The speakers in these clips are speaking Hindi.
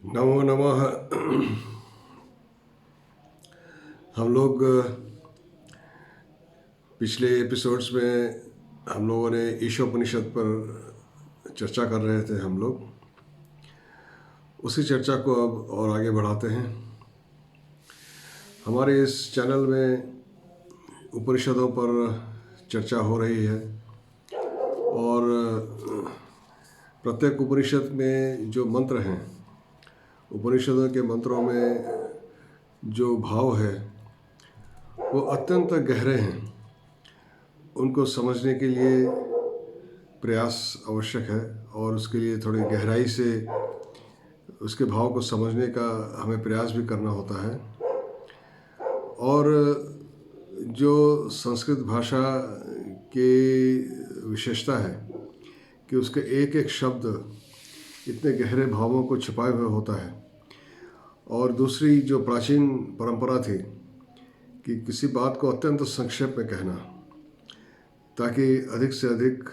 नमो नमः। हम लोग पिछले एपिसोड्स में हम लोगों ने ईशोपनिषद पर चर्चा कर रहे थे। हम लोग उसी चर्चा को अब और आगे बढ़ाते हैं। हमारे इस चैनल में उपनिषदों पर चर्चा हो रही है और प्रत्येक उपनिषद में जो मंत्र हैं, उपनिषदों के मंत्रों में जो भाव है वो अत्यंत गहरे हैं। उनको समझने के लिए प्रयास आवश्यक है और उसके लिए थोड़ी गहराई से उसके भाव को समझने का हमें प्रयास भी करना होता है। और जो संस्कृत भाषा की विशेषता है कि उसके एक एक शब्द इतने गहरे भावों को छिपाए हुए होता है। और दूसरी जो प्राचीन परंपरा थी कि किसी बात को अत्यंत संक्षेप में कहना, ताकि अधिक से अधिक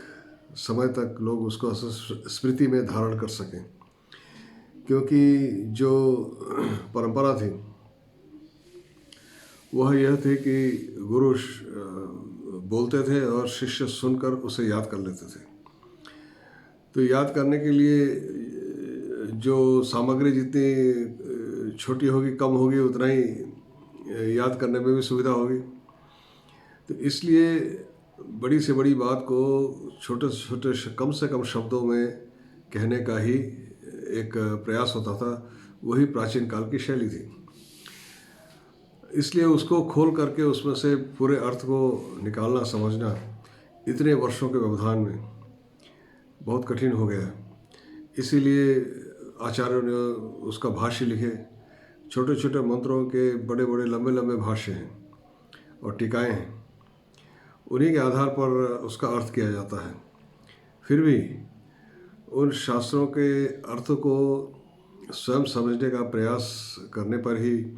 समय तक लोग उसको स्मृति में धारण कर सकें। क्योंकि जो परंपरा थी वह यह थी कि गुरु बोलते थे और शिष्य सुनकर उसे याद कर लेते थे। तो याद करने के लिए जो सामग्री जितनी छोटी होगी, कम होगी, उतना ही याद करने में भी सुविधा होगी। तो इसलिए बड़ी से बड़ी बात को छोटे छोटे कम से कम शब्दों में कहने का ही एक प्रयास होता था। वही प्राचीन काल की शैली थी। इसलिए उसको खोल करके उसमें से पूरे अर्थ को निकालना, समझना इतने वर्षों के व्यवधान में बहुत कठिन हो गया। इसीलिए आचार्यों ने उसका भाष्य लिखे। छोटे छोटे मंत्रों के बड़े बड़े लंबे लंबे भाष्य हैं और टीकाएँ हैं। उन्हीं के आधार पर उसका अर्थ किया जाता है। फिर भी उन शास्त्रों के अर्थ को स्वयं समझने का प्रयास करने पर ही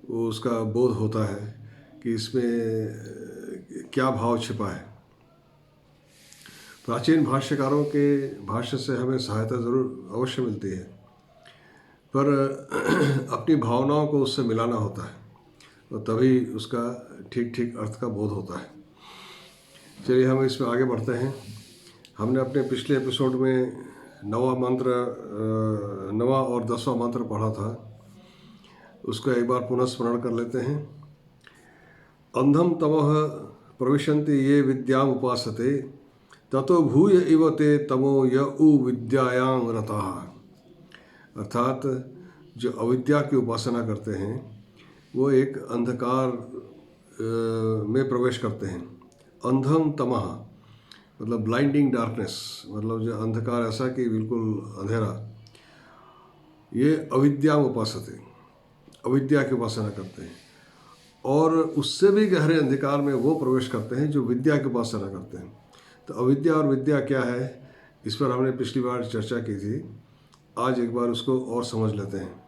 वो उसका बोध होता है कि इसमें क्या भाव छिपा है। प्राचीन भाष्यकारों के भाष्य से हमें सहायता ज़रूर अवश्य मिलती है, पर अपनी भावनाओं को उससे मिलाना होता है और तभी उसका ठीक ठीक अर्थ का बोध होता है। चलिए हम इसमें आगे बढ़ते हैं। हमने अपने पिछले एपिसोड में नवा और 10वां मंत्र पढ़ा था। उसको एक बार पुनः स्मरण कर लेते हैं। अंधम तमः प्रविशन्ति ये विद्याम उपासते ततो भूय इव ते तमो य उ विद्यायां रताः। अर्थात जो अविद्या की उपासना करते हैं वो एक अंधकार में प्रवेश करते हैं। अंधम तमः मतलब ब्लाइंडिंग डार्कनेस, मतलब जो अंधकार ऐसा कि बिल्कुल अंधेरा। ये अविद्या उपासते, अविद्या की उपासना करते हैं। और उससे भी गहरे अंधकार में वो प्रवेश करते हैं जो विद्या की उपासना करते हैं। तो अविद्या और विद्या क्या है, इस पर हमने पिछली बार चर्चा की थी। आज एक बार उसको और समझ लेते हैं।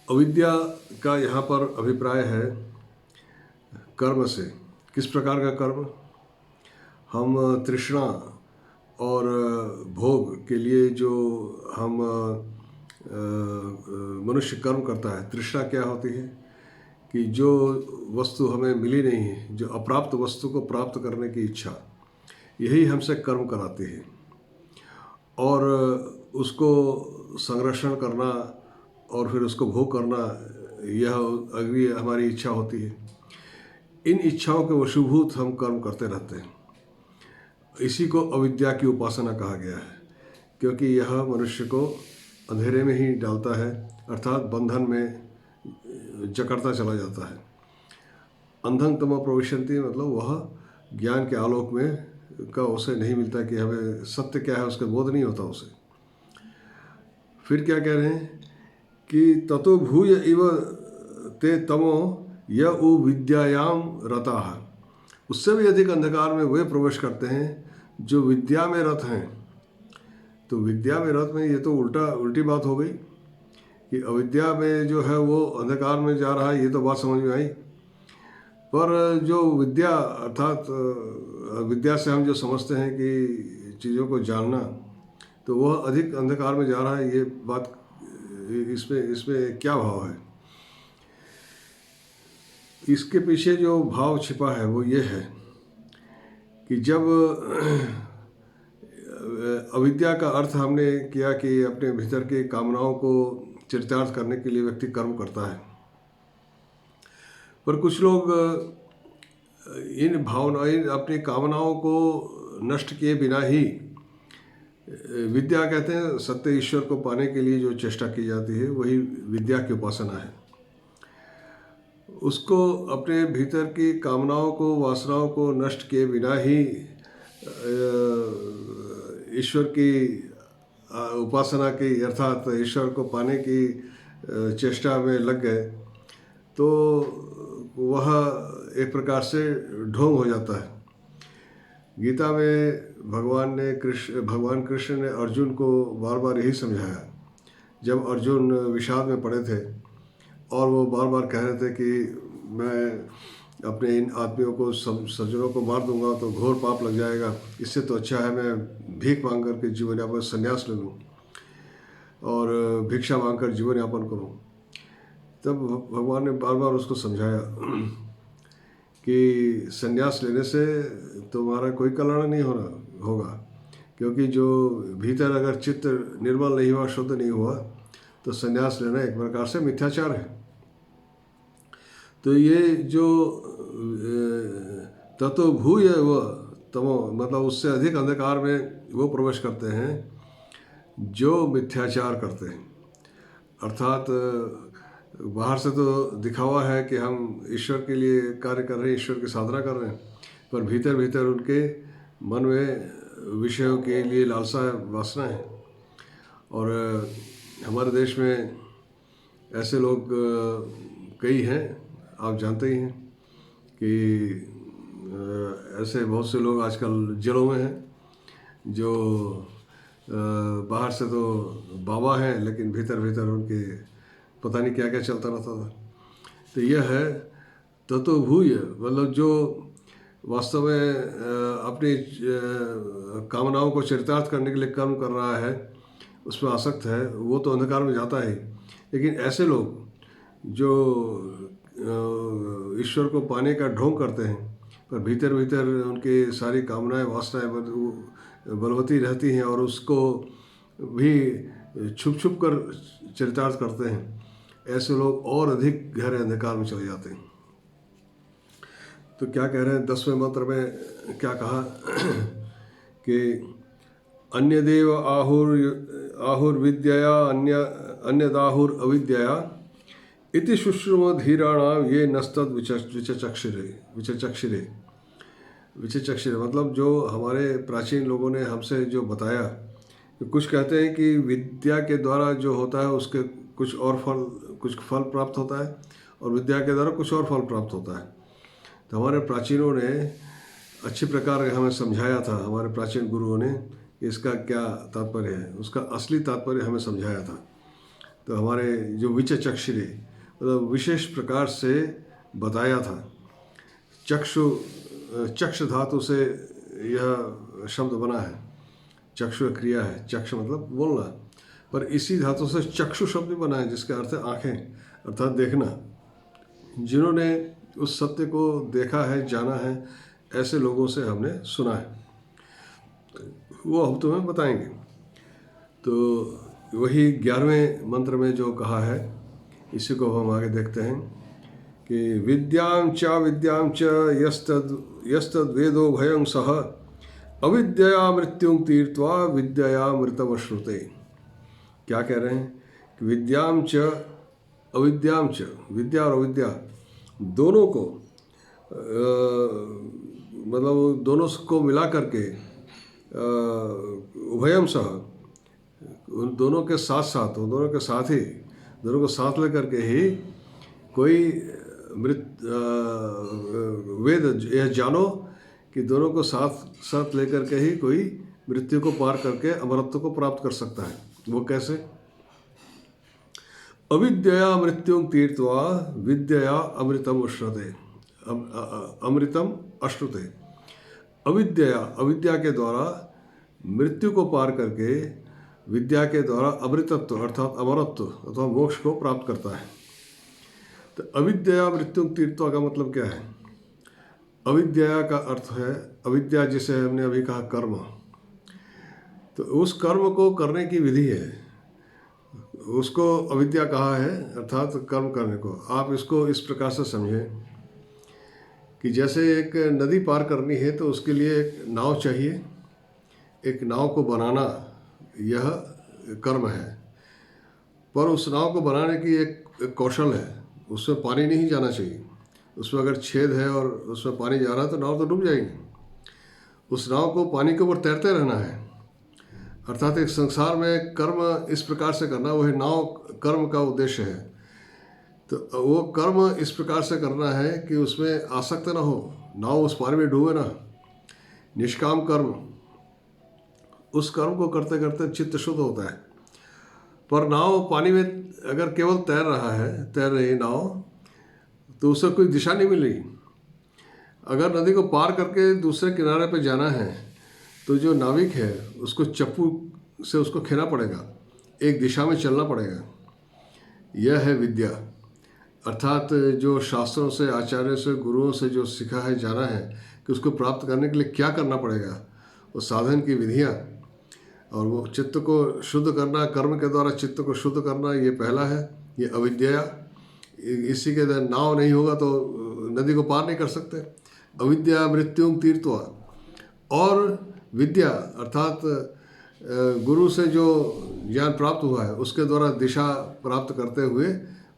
अविद्या का यहाँ पर अभिप्राय है कर्म से। किस प्रकार का कर्म? हम तृष्णा और भोग के लिए जो हम मनुष्य कर्म करता है। तृष्णा क्या होती है कि जो वस्तु हमें मिली नहीं है, जो अप्राप्त वस्तु को प्राप्त करने की इच्छा, यही हमसे कर्म कराती है। और उसको संरक्षण करना और फिर उसको भोग करना, यह अगली हमारी इच्छा होती है। इन इच्छाओं के वशीभूत हम कर्म करते रहते हैं। इसी को अविद्या की उपासना कहा गया है, क्योंकि यह मनुष्य को अंधेरे में ही डालता है, अर्थात बंधन में जकड़ता चला जाता है। अंधं तम प्रविशन्ति मतलब वह ज्ञान के आलोक में का उसे नहीं मिलता कि हमें सत्य क्या है, उसका बोध नहीं होता उसे। फिर क्या कह रहे हैं कि ततो भूय इव ते तमो य उ विद्यायाम रताः। उससे भी अधिक अंधकार में वे प्रवेश करते हैं जो विद्या में रत हैं। तो विद्या में रत में ये तो उल्टी बात हो गई कि अविद्या में जो है वो अंधकार में जा रहा है, ये तो बात समझ में आई। पर जो विद्या अर्थात विद्या से हम जो समझते हैं कि चीज़ों को जानना, तो वह अधिक अंधकार में जा रहा है। ये बात इसमें इसमें क्या भाव है? इसके पीछे जो भाव छिपा है वो ये है कि जब अविद्या का अर्थ हमने किया कि अपने भीतर की कामनाओं को चरितार्थ करने के लिए व्यक्ति कर्म करता है, पर कुछ लोग इन अपनी कामनाओं को नष्ट किए बिना ही, विद्या कहते हैं सत्य ईश्वर को पाने के लिए जो चेष्टा की जाती है वही विद्या की उपासना है। उसको अपने भीतर की कामनाओं को, वासनाओं को नष्ट किए बिना ही ईश्वर की उपासना की अर्थात ईश्वर को पाने की चेष्टा में लग गए तो वह एक प्रकार से ढोंग हो जाता है। गीता में भगवान कृष्ण ने अर्जुन को बार बार यही समझाया। जब अर्जुन विषाद में पड़े थे और वो बार बार कह रहे थे कि मैं अपने इन आदमियों को, सज्जनों को मार दूंगा तो घोर पाप लग जाएगा, इससे तो अच्छा है मैं भीख मांग कर के जीवन यापन संन्यास ले लूँ और भिक्षा मांग कर जीवन यापन करूँ। तब भगवान ने बार बार उसको समझाया कि संन्यास लेने से तुम्हारा कोई कल्याण नहीं होगा, क्योंकि जो भीतर अगर चित्त निर्मल नहीं हुआ, शुद्ध नहीं हुआ, तो संन्यास लेना एक प्रकार से मिथ्याचार है। तो ये जो ततो भूय व तमो, मतलब उससे अधिक अंधकार में वो प्रवेश करते हैं जो मिथ्याचार करते हैं। अर्थात बाहर से तो दिखावा है कि हम ईश्वर के लिए कार्य कर रहे हैं, ईश्वर की साधना कर रहे हैं, पर भीतर भीतर उनके मन में विषयों के लिए लालसा वासना है। और हमारे देश में ऐसे लोग कई हैं, आप जानते ही हैं कि ऐसे बहुत से लोग आजकल जेलों में हैं जो बाहर से तो बाबा हैं लेकिन भीतर भीतर उनके पता नहीं क्या क्या चलता रहता था। तो यह है ततो भूय, मतलब जो वास्तव में अपनी कामनाओं को चरितार्थ करने के लिए कर्म कर रहा है, उसमें आसक्त है, वो तो अंधकार में जाता है। लेकिन ऐसे लोग जो ईश्वर को पाने का ढोंग करते हैं पर भीतर भीतर उनकी सारी कामनाएं, वासनाएं बलवती रहती हैं और उसको भी छुप छुप कर चरितार्थ करते हैं, ऐसे लोग और अधिक गहरे अंधकार में चले जाते हैं। तो क्या कह रहे हैं 10वें मंत्र में, क्या कहा कि अन्य देव आहुर विद्यया अन्यदाहुर अविद्यया इति शुश्रुम धीराणाम ये नस्तद विचक्षिरे, मतलब जो हमारे प्राचीन लोगों ने हमसे जो बताया, कुछ कहते हैं कि विद्या के द्वारा जो होता है उसके कुछ फल प्राप्त होता है और विद्या के द्वारा कुछ और फल प्राप्त होता है। तो हमारे प्राचीनों ने अच्छी प्रकार हमें समझाया था, हमारे प्राचीन गुरुओं ने इसका क्या तात्पर्य है, उसका असली तात्पर्य हमें समझाया था। तो हमारे जो विचक्षिरे, मतलब विशेष प्रकार से बताया था। चक्ष धातु से यह शब्द बना है, चक्षु क्रिया है, चक्ष मतलब बोलना, पर इसी धातु से चक्षु शब्द भी बना है जिसका अर्थ है आँखें, अर्थात देखना। जिन्होंने उस सत्य को देखा है, जाना है, ऐसे लोगों से हमने सुना है, वो हम तुम्हें बताएंगे। तो वही 11वें मंत्र में जो कहा है, इसी को हम आगे देखते हैं कि विद्यां च यस्तद वेदो भयं सह अविद्या मृत्युं तीर्त्वा विद्या मृतमश्नुते। क्या कह रहे हैं कि विद्यां च विद्या और अविद्या दोनों को मतलब दोनों को मिला करके उभयम सह, उन दोनों के साथ साथ, उन दोनों के साथ ही, दोनों को साथ लेकर के ही कोई वेद यह जानो कि दोनों को साथ लेकर के ही कोई मृत्यु को पार करके अमरत्व को प्राप्त कर सकता है। वो कैसे? अविद्या मृत्युं तीर्त्वा विद्या अमृतम अश्नुते। अविद्या के द्वारा मृत्यु को पार करके विद्या के द्वारा अमृतत्व अर्थात अमरत्व अथवा मोक्ष को प्राप्त करता है। तो अविद्या मृत्यु तीर्थवा का मतलब क्या है? अविद्या का अर्थ है, अविद्या जिसे हमने अभी कहा कर्म, तो उस कर्म को करने की विधि है, उसको अविद्या कहा है, अर्थात कर्म करने को। आप इसको इस प्रकार से समझें कि जैसे एक नदी पार करनी है तो उसके लिए एक नाव चाहिए। एक नाव को बनाना यह कर्म है, पर उस नाव को बनाने की एक कौशल है। उसमें पानी नहीं जाना चाहिए। उसमें अगर छेद है और उसमें पानी जा रहा है तो नाव तो डूब जाएगी। उस नाव को पानी के ऊपर तैरते रहना है। अर्थात एक संसार में कर्म इस प्रकार से करना, वही नाव कर्म का उद्देश्य है। तो वो कर्म इस प्रकार से करना है कि उसमें आसक्त ना हो, नाव उस पानी में डूबे ना। निष्काम कर्म, उस कर्म को करते करते चित्त शुद्ध होता है। पर नाव पानी में अगर केवल तैर रहा है, तैर रही नाव, तो उसे कोई दिशा नहीं मिल रही। अगर नदी को पार करके दूसरे किनारे पर जाना है तो जो नाविक है उसको चप्पू से उसको खेना पड़ेगा, एक दिशा में चलना पड़ेगा। यह है विद्या, अर्थात जो शास्त्रों से, आचार्यों से, गुरुओं से जो सीखा है, जाना है कि उसको प्राप्त करने के लिए क्या करना पड़ेगा, वो साधन की विधियाँ और वो चित्त को शुद्ध करना, कर्म के द्वारा चित्त को शुद्ध करना, ये पहला है। ये अविद्या, इसी के नाव नहीं होगा तो नदी को पार नहीं कर सकते। अविद्या मृत्युं तीर्थवा, और विद्या अर्थात गुरु से जो ज्ञान प्राप्त हुआ है उसके द्वारा दिशा प्राप्त करते हुए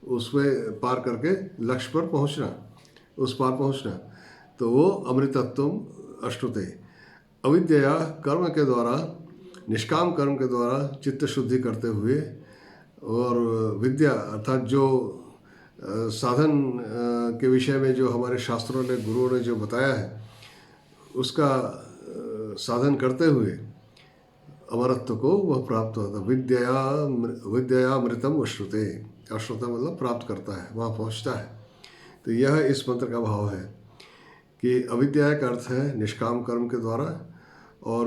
उसमें पार करके लक्ष्य पर पहुंचना, उस पार पहुंचना, तो वो अमृतत्व अश्नुते। अविद्या कर्म के द्वारा, निष्काम कर्म के द्वारा चित्त शुद्धि करते हुए, और विद्या अर्थात जो साधन के विषय में जो हमारे शास्त्रों ने, गुरुओं ने जो बताया है, उसका साधन करते हुए अमरत्व को वह प्राप्त होता है। विद्या अमृतम अश्नुते, अश्नुते मतलब प्राप्त करता है, वहाँ पहुँचता है। तो यह इस मंत्र का भाव है कि अविद्या का अर्थ है निष्काम कर्म के द्वारा। और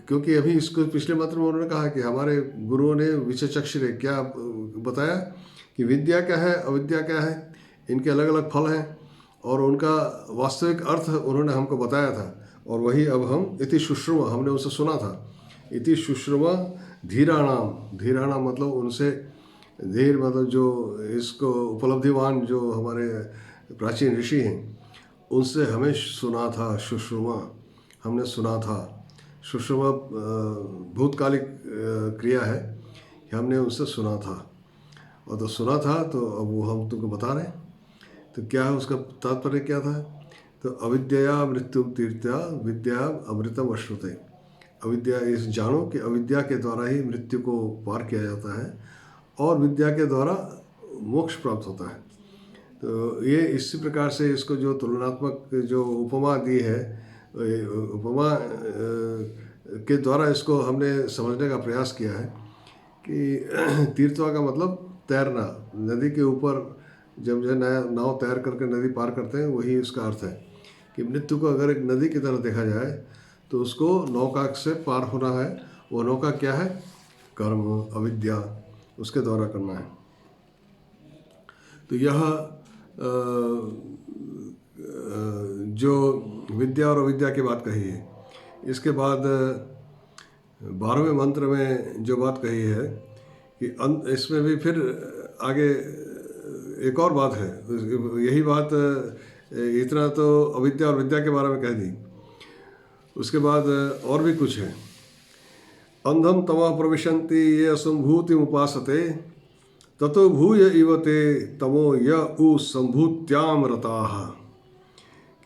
क्योंकि अभी इसको पिछले मंत्र में उन्होंने कहा कि हमारे गुरुओं ने विचक्षिरे क्या बताया कि विद्या क्या है, अविद्या क्या है, इनके अलग अलग फल हैं और उनका वास्तविक अर्थ उन्होंने हमको बताया था। और वही अब हम इति शुश्रुमा, हमने उनसे सुना था। इति शुश्रुमा धीराणाम, धीराणाम मतलब उनसे, धीर मतलब जो इसको उपलब्धिवान जो हमारे प्राचीन ऋषि हैं, उनसे हमें सुना था। शुश्रुमा हमने सुना था। शुश्रुमा भूतकालिक क्रिया है, हमने उनसे सुना था। और तो सुना था तो अब वो हम तुमको बता रहे हैं। तो क्या है उसका तात्पर्य क्या था? तो अविद्या मृत्यु तीर्थया विद्या अमृतम अश्नुते। अविद्या, इस जानो कि अविद्या के द्वारा ही मृत्यु को पार किया जाता है और विद्या के द्वारा मोक्ष प्राप्त होता है। तो ये इसी प्रकार से इसको जो तुलनात्मक जो उपमा दी है, उपमा के द्वारा इसको हमने समझने का प्रयास किया है कि तीर्थवा का मतलब तैरना, नदी के ऊपर जब जो नाव तैर करके नदी पार करते हैं, वही उसका अर्थ है कि मृत्यु को अगर एक नदी की तरह देखा जाए तो उसको नौका से पार होना है। वो नौका क्या है? कर्म, अविद्या, उसके द्वारा करना है। तो यह जो विद्या और अविद्या की बात कही है, इसके बाद 12वें मंत्र में जो बात कही है कि इसमें भी फिर आगे एक और बात है। यही बात इतना तो अविद्या और विद्या के बारे में कह दी, उसके बाद और भी कुछ है। अंधम तमः प्रविशन्ति ये असंभूति उपासते ततो भूय इवते तमो य उ संभूत्याम रताः।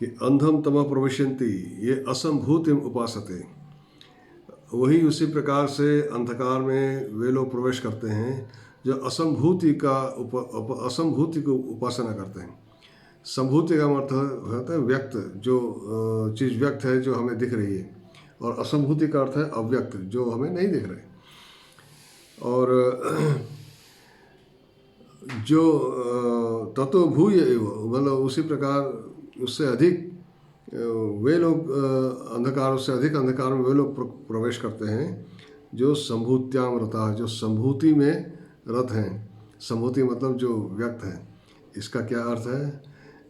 कि अंधम तमः प्रविशन्ति ये असंभूति उपासते, वही उसी प्रकार से अंधकार में वे लोग प्रवेश करते हैं जो असंभूति की उपासना करते हैं। संभूति का मतलब होता है व्यक्त, जो चीज़ व्यक्त है जो हमें दिख रही है, और असंभूति का अर्थ है अव्यक्त, जो हमें नहीं दिख रहे। और जो ततो भूय मतलब उसी प्रकार उससे अधिक वे लोग अंधकार, उससे अधिक अंधकार में वे लोग प्रवेश करते हैं जो संभूत्याम रता, जो संभूति में रत हैं। संभूति मतलब जो व्यक्त है, इसका क्या अर्थ है,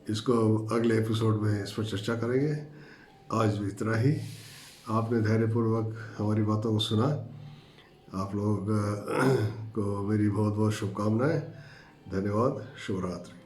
इसको अगले एपिसोड में इस पर चर्चा करेंगे। आज भी इतना ही। आपने धैर्यपूर्वक हमारी बातों को सुना। आप लोग को मेरी बहुत बहुत शुभकामनाएं। धन्यवाद। शुभ रात्रि।